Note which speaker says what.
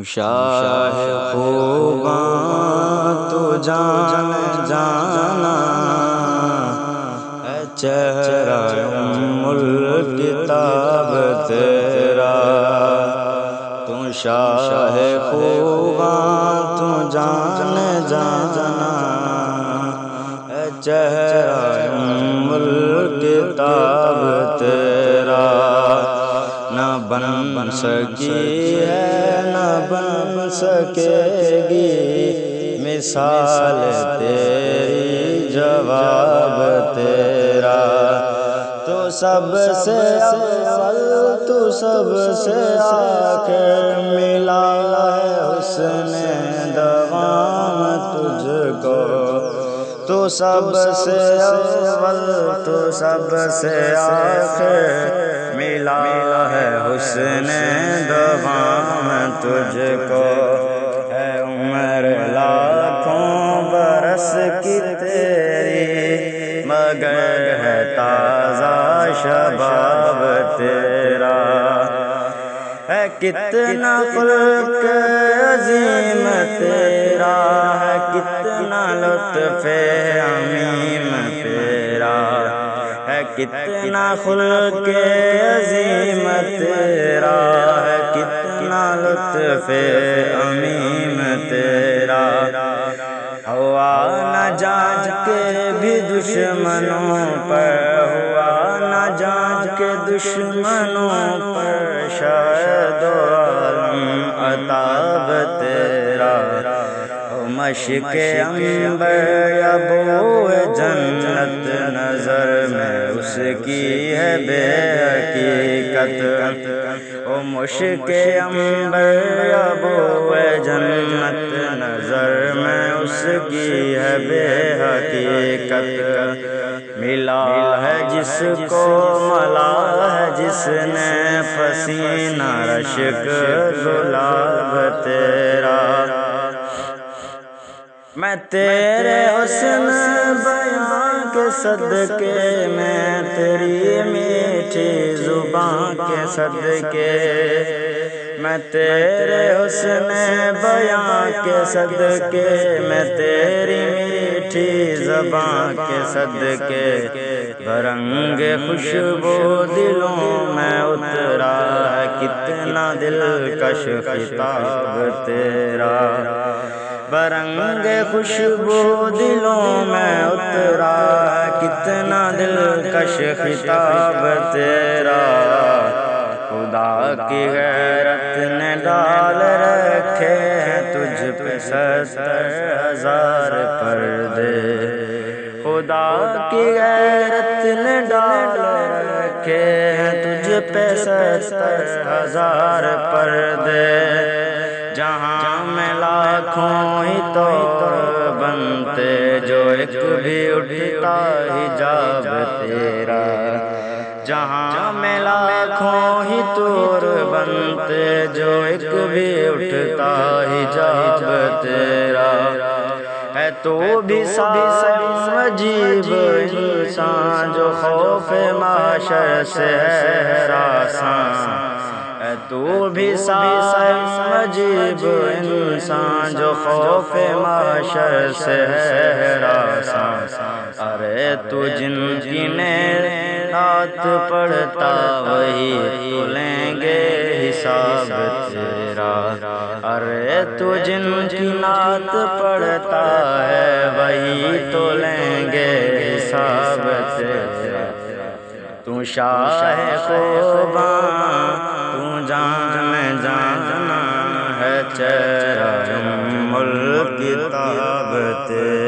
Speaker 1: شاہ خوباں تو جان جانا ہے چہرہ الکتاب تیرا، تو شاہ خوباں تو جان جانا ہے چہرہ الکتاب تیرا، نہ بن سکی ہے نہ بن سکے گی مثال تیری جواب تیرا، تو سب سے اول تو سب سے آخر، ملا ہے حسن دوام تجھ کو، تو سب سے اول تو سب سے آخر، ملا ہے حسن دوام تجھ کو، ہے عمر لاکھوں برس کی تیری مگر ہے تازہ شباب تیرا، ہے کتنا خلق عظیم تیرا، ہے کتنا لطف عمیم تیرا، ہے کتنا خلق عظیم تیرا، ہے کتنا لطف عمیم تیرا، ہوا نہ جان کے بھی دشمنوں پر، ہوا نہ جان کے دشمنوں پر شاہد عالم عطاب تیرا، مشک عنبر یا بو جنت نظر میں اس کی ہے بے حقیقت، او مشک عنبر یا بو جنت نظر میں اس کی ہے بے حقیقت، ملا ہے جس کو ملا ہے جس نے پسینہ رشک گلاب تیرا، میں تیرے حسن بیان کے صدقے میں، تیری میٹھی زبان کے صدقے میں، تیرے حسن بیان کے صدقے میں، تیری میٹھی زبان کے صدقے، برنگ خوشبو دلوں میں اترا ہے کتنا دلکش خطاب تیرا، برنگ خوشبو دلوں میں اترا ہے کتنا دلکش خطاب تیرا، خدا کی غیرت نے ڈال رکھے ہیں تجھ پہ 70,000 پردے، خدا کی غیرت نے ڈال رکھے ہیں تجھ پہ 70,000 پردے، جہاں میں لاکھوں ہی طور بنتے جو ایک بھی اٹھتا حجاب تیرا، جہاں میں لاکھوں ہی طور بنتے جو ایک بھی اٹھتا حجاب تیرا، ہے تو بھی ساز عجیب انسان جو خوف معاشر سے ہے ہراساں، ہے تو بھی ساز عجیب انسان جو خوف معاشر سے ہے ہراساں، ارے تو جن کی نعت پڑھتا وہی تو لیں گے حساب تیرا، ارے تو جن کی نعت پڑھتا ہے وہی تو لیں گے حساب تیرا، تو شاہ خوباں تو جان جانا ہے چہرہ الکتاب تیرا۔